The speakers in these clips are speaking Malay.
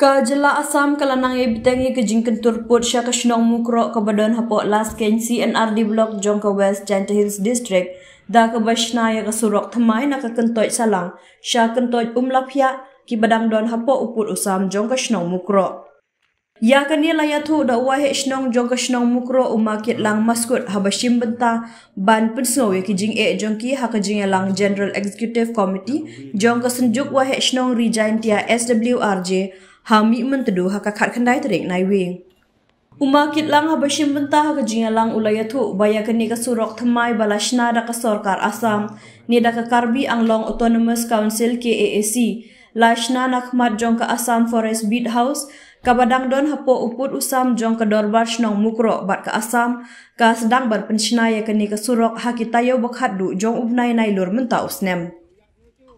Ka jela Asam kalanang e bitengi ke jingken turput sya ka shnong mukro ka badon hapok las ken CNRD block Jongka West Giant Hills District da ka bashna ya ka surok thamai na ka kentoj salang sya kentoj umlapya ki badang don hapok uput usam Jongka shnong mukro. Ya kani layatu da wahe shnong Jongka shnong mukro umakit lang maskut habashim benta ban pensngowe ki jing e jongki ha ka jing lang General Executive Committee Jongka senjuk wahe shnong Rejaintia SWRJ Hami mentedu haka kat kendai terik naiwing. Umakit lang habashim benta haka jingalang ulayatu baya kani ka surok thamai balashna da ka sorkar Asam ni da ka karbi anglong Autonomous Council KAAC lashna nakmat Jongka Assam Forest Beat House kabadang don hapo uput usam Jongka dorbar shnong mukro bat ka Asam ka sedang berpenshna ya kani ka surok hakitayo bakhadu jong ubnai nailur menta usnem.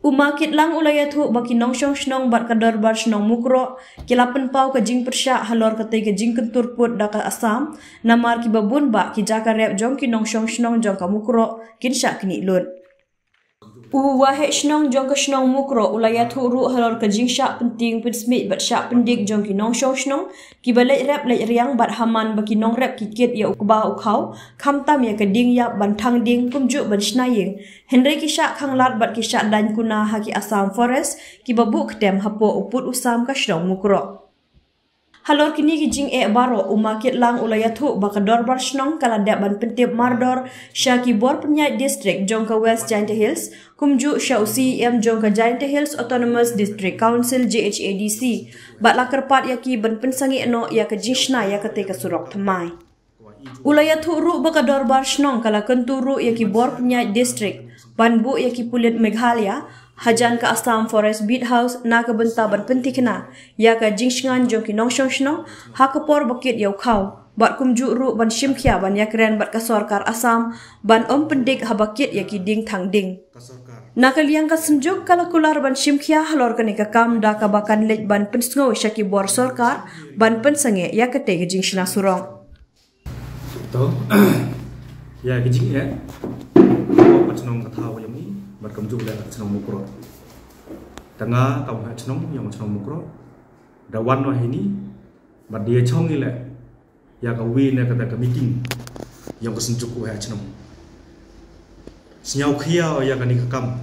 Umakit lang ulayatu baki nongshong shnong bat kadar bar shnong mukro kilapen pau ka jing persya halor kate ka jing kenturput da ka Asam namar ki babun ba ki jaka rep jong ki nongshong shnong jong ka mukro kin syak kini lut. Wahe shnong jong ka shnong mukro ulayatu ru halor ka jing syak penting pensmit bat syak pendik jong ki nongshong shnong ki balai rep lai riang bat haman baki nong rep kikit ya ukba ukhau khamtam ya ka ding ya bantang ding kumju ban shnaying Henry ki syak khanglat bat ki syak dan kuna haki Assam Forest ki babu ketem hapo uput usam ka shnong mukro. Halor kini ki jing e baro umakit lang ulayatu bakador bar shnong kala dek ban pentip mardor sya ki bor penyai district Jongka West Giant Hills kumju sya UCM Jongka Giant Hills Autonomous District Council JHADC bat lakerpat ya ki ban pensangi eno ya ka jingshna ya kate ka surok thamai. Ulayatu ru bakador bar shnong kala kenturu ya ki bor penyai district banbu ya ki pulit Meghalaya Hajan ka Assam Forest Beat House na ka benta ban pentikna ya ka jingshngan jong ki nongshong shnong ha ka por bakit yaw khaw bat kumju ru ban shimkhya ban yakren bat ka sorkar Assam ban pendik habakit ya ki ding thang ding na ka liang ka senjuk kala kular ban shimkhya halor ka ni ka kam da ka bakan lej ban pensngo syaki bor sorkar ban pensange ya ka te jingshna surong to ya ki jing ya ko patnong ka thaw yam ni bat kamjuk le chnong mukro tanga kaw ha chnong yang chnong mukro da wan no hini bat dia chong ni le ya ka wi ne ka ta ka meeting yang ka senjuk ko ha chnong snyau khia ya ka ni ka kam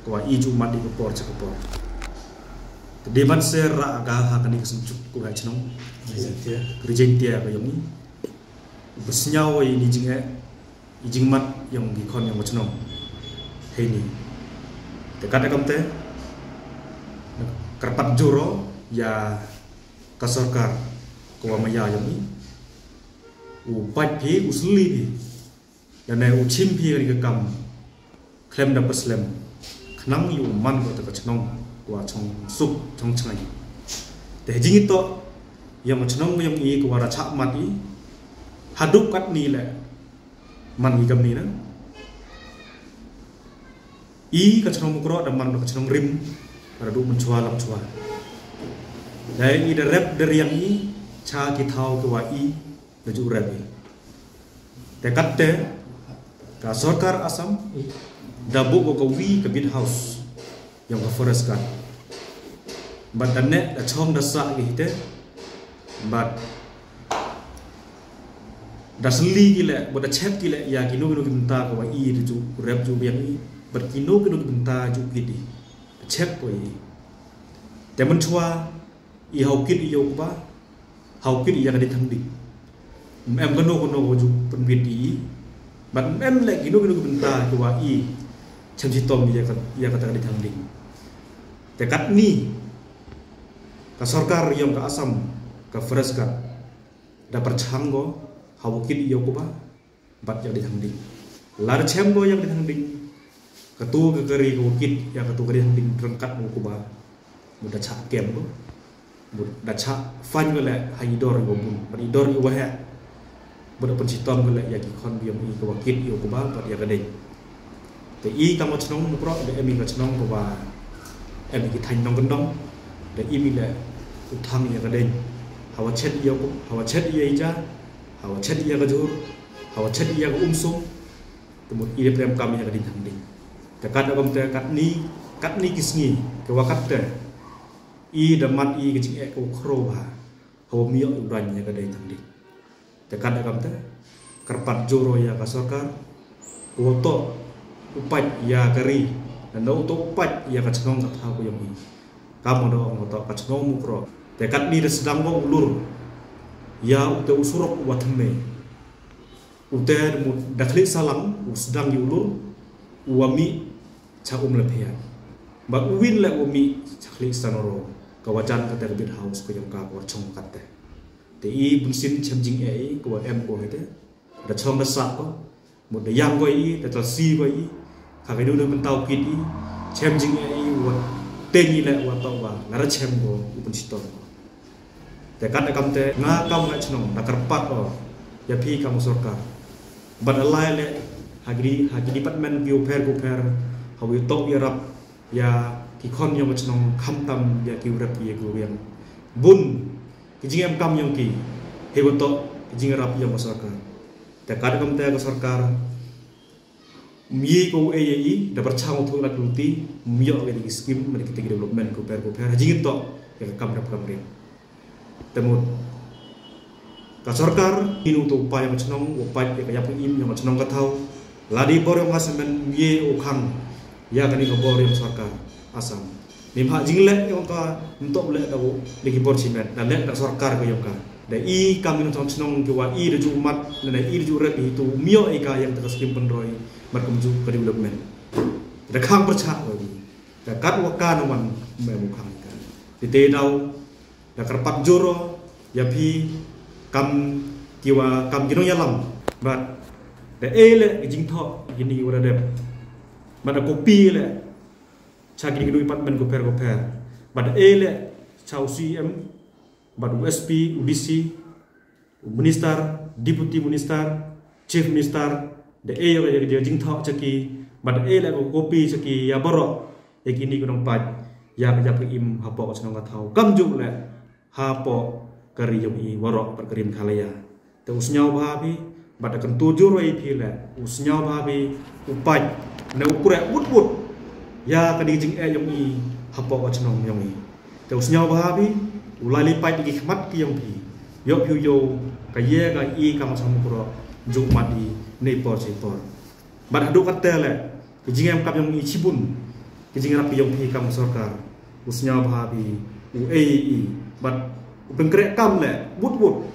ko i ju mat di ko por cha ko por de ban se ra ga ha ka ni ka senjuk ko ha chnong Rejaintia ka yong ni besnyau ni jing mat yang gi khon yang chnong Heni, dekat ekam teh, kerpat joro ya kasorkar kawa maya yang ni, upat pi usli pi, dan uchim pi yang kekam, klem dapat slem, kenang yu man ko tak cenong, kawa cong sup cong cengai, teh jing itu yang cenong yang i kawa racak mati, hadup kat ni le, man ikam ni na. I ka chnong mukro da man ka chnong rim para du mencual lam cual dai i da rep der yang i cha ki thau ke wa i da ju rep te katte ka sorkar Assam da bu ko wi ka Beat House yang ka forest kan bat danne da chong da sa ki te bat da sli ki le bo da chet ki le ya ki no ta ko wa i da ju rep ju yang i berkino kino benta juga di cek koi temen chua i haukit i yokuba haukit i yang di thangdi kano ju penbidi but le kino benta kua i chamsitom ya kata di thangdi tekat ni ka sorkar yang ka Assam ka forest kan da perchanggo haukit i yokuba bat yang di thangdi lar chemgo yang di thangdi ketua kekeri kukit yang ketua keri ding rengkat mukuba muda cak kem tu muda cak fan gula haidor gobun haidor iwah muda pensitom gula ya kikon biam i kewakit i kuba pat ya kadeng te i kamu cenong mukro de emi ka cenong kuba emi ki thain nong gendong de i mi le uthang ya kadeng hawa chet i ko hawa chet i ja hawa chet i ka jur hawa chet i ka umsum temut i de prem kami ya kadeng thang ding dekat abam te kat ni kisngi ke wakat te i damat i kecing ko kro ha hawa mio uranya ka dai tangdi te kada kam te karpat joro ya ka sarkar woto upat ya kari dan to upat ya ka chnong ka tha ko yong i kamu do ngoto ka chnong mu kro te kat ni sedang ko ulur ya ute usurok watme ute mu dakhli salam sedang diulur uami cha lepia ba uwin le umi chakli sanoro kawajan ka terbit house ko yang ka ko chong katte te i bunsin chemjing e ko em ko hete da chong da sa ko mo da yang ko i da tal si ko i ka ga du men tau kit i chemjing e wa te ni le wa taw wa ngara chem ko ubun sitor te kan kam te nga kam ga chno da karpat o ya pi kam sorka bad alai le hagri department go per hawi tok ya rap ya ki khon yang machnong kham tam ya ki rap ye go yang bun ki jing kam yang ki hewoto ki jing rap yang sarkar ta kad kam ta sarkar mi ko ei da perchang thu la kluti mio ge di skim men ki development ko per jing to ya kam rap kam rin temut ka sarkar inu to upaya machnong upaya ya yang im yang machnong ka thau ladi bor yang asemen ye o khang ya kani ko bor yang sarkar asam nimha jingle yang ka untuk le dawo lagi bor simet dan le da sarkar ko yoka da i kamin tong chnong ki wa i de umat na i de rep itu mio ika yang terus kim pendroi markum ju ke development da khang percha ko da kat wa ka no man me mu khang ka ti te dau da karpat joro ya pi kam kiwa kam gino yalam bat da ele jing tho gini wala dep mana kopi le chagi gini department ko per bad ele chau CM bad USP UDC minister deputy minister chief minister de e yo je jing tho chaki bad ele ko kopi chaki ya boro e gini ko nong pat ya ka im hapo ko snong ka thau kam ju le hapo kari yom i waro per karim khalaya te usnyau bhabi bad kan tuju roi phi le usnyau bhabi upai na ukure wut ya kadi jing e yong i hapo wa chnong yong i te usnyau bhabi ulai lipai di khmat ki yong phi yo phu yo ka ye ga i kam sam pro ju mati nei por sei por bad hadu kat le jing em kap yong i chibun ki jing rap yong phi kam sarkar usnyau bhabi u e bad upengkrek kam le wut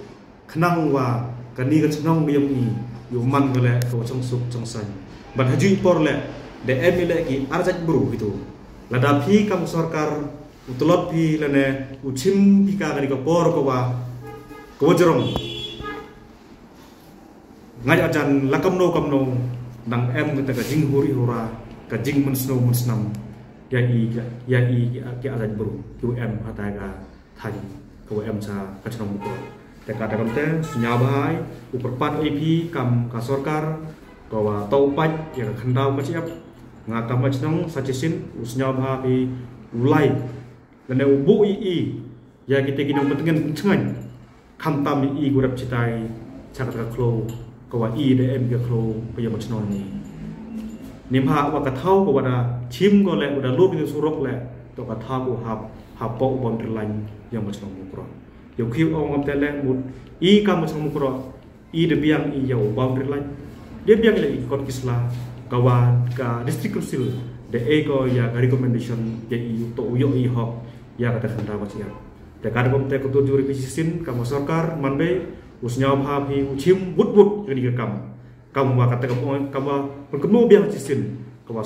khnang wa kani ka chnong yong i yo man ga le ko chong suk chong san bad haju por le de emile ki arjat buru itu lada phi kam sarkar utolot phi lene uchim phi ka gari ko por ko wa ko jorong ngai ajan lakam no nang em ka ka jing huri hura ka jing musnam ya i ki arjat buru ku em hata ga thai ko em sa ka chnong ko te ka kam te sunya bai uperpat ip kam ka sarkar ko wa tau pat ya khandau ka chiap ngakam machnong sachisin usnya bhabi ulai lene ubu i ya kita kinong pentengan chengan khamtam i gurap citai chakra klo ko wa i de em ga klo ko ya machnon ni nimha wa ka thau ko wada chim ko le wada lu bi surok le to ka thau ko hap po bon terlain yang machnon mukro yo khiu ong am tele mut i kam machnon mukro i de biang i yo boundary line dia biang le i kot kisla kawan ka district council de ego ya recommendation ya i to yo i hok ya kata khanda wasiat de kada kom te ko to juri pisisin kam sarkar manbe usnya bhabi uchim wut jadi kam wa kata kam wa perkemu biang sisin kam